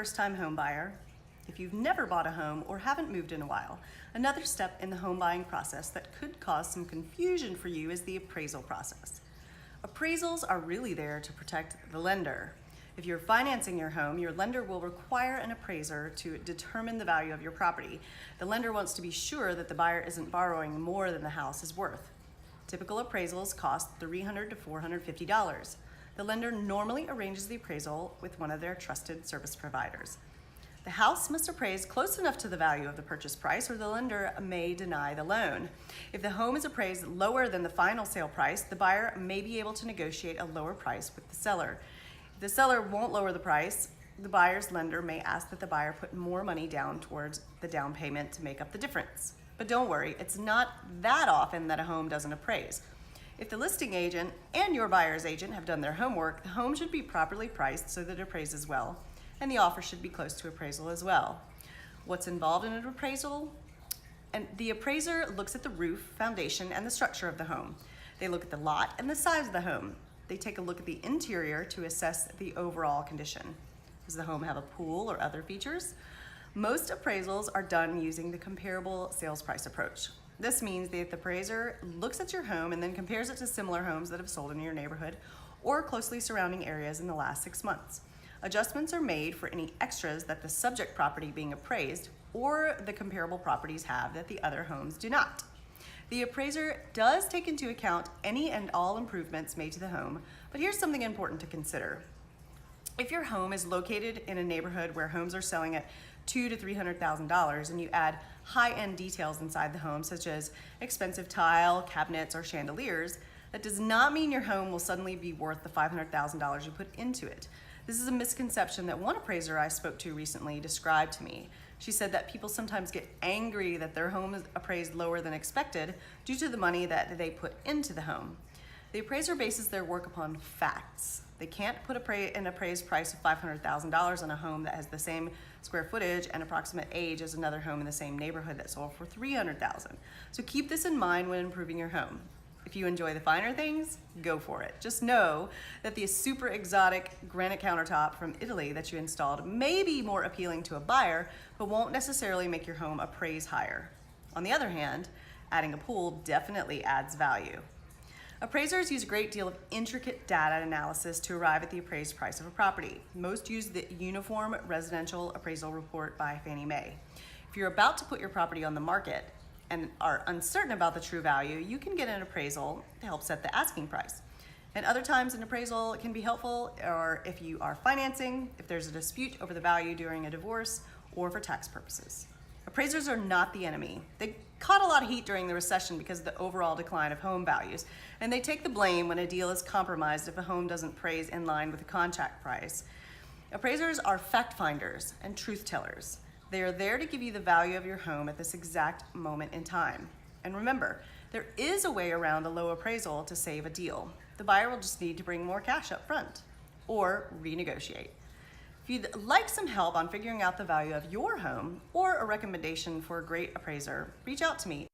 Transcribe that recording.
first-time home buyer, if you've never bought a home or haven't moved in a while, another step in the home buying process that could cause some confusion for you is the appraisal process. Appraisals are really there to protect the lender. If you're financing your home, your lender will require an appraiser to determine the value of your property. The lender wants to be sure that the buyer isn't borrowing more than the house is worth. Typical appraisals cost $300 to $450. The lender normally arranges the appraisal with one of their trusted service providers. The house must appraise close enough to the value of the purchase price or the lender may deny the loan. If the home is appraised lower than the final sale price, the buyer may be able to negotiate a lower price with the seller. If the seller won't lower the price, the buyer's lender may ask that the buyer put more money down towards the down payment to make up the difference. But don't worry, it's not that often that a home doesn't appraise. If the listing agent and your buyer's agent have done their homework, the home should be properly priced so that it appraises well, and the offer should be close to appraisal as well. What's involved in an appraisal? And the appraiser looks at the roof, foundation, and the structure of the home. They look at the lot and the size of the home. They take a look at the interior to assess the overall condition. Does the home have a pool or other features? Most appraisals are done using the comparable sales price approach. This means that the appraiser looks at your home and then compares it to similar homes that have sold in your neighborhood or closely surrounding areas in the last 6 months. Adjustments are made for any extras that the subject property being appraised or the comparable properties have that the other homes do not. The appraiser does take into account any and all improvements made to the home, but here's something important to consider. If your home is located in a neighborhood where homes are selling at $200,000 to $300,000 and you add high-end details inside the home such as expensive tile, cabinets, or chandeliers, that does not mean your home will suddenly be worth the $500,000 you put into it. This is a misconception that one appraiser I spoke to recently described to me. She said that people sometimes get angry that their home is appraised lower than expected due to the money that they put into the home. The appraiser bases their work upon facts. They can't put an appraised price of $500,000 on a home that has the same square footage and approximate age as another home in the same neighborhood that sold for $300,000. So keep this in mind when improving your home. If you enjoy the finer things, go for it. Just know that the super exotic granite countertop from Italy that you installed may be more appealing to a buyer, but won't necessarily make your home appraise higher. On the other hand, adding a pool definitely adds value. Appraisers use a great deal of intricate data analysis to arrive at the appraised price of a property. Most use the Uniform Residential Appraisal Report by Fannie Mae. If you're about to put your property on the market and are uncertain about the true value, you can get an appraisal to help set the asking price. And other times an appraisal can be helpful, or if you are financing, if there's a dispute over the value during a divorce, or for tax purposes. Appraisers are not the enemy. They caught a lot of heat during the recession because of the overall decline of home values, and they take the blame when a deal is compromised if a home doesn't appraise in line with the contract price. Appraisers are fact finders and truth tellers. They are there to give you the value of your home at this exact moment in time. And remember, there is a way around a low appraisal to save a deal. The buyer will just need to bring more cash up front or renegotiate. If you'd like some help on figuring out the value of your home or a recommendation for a great appraiser, reach out to me.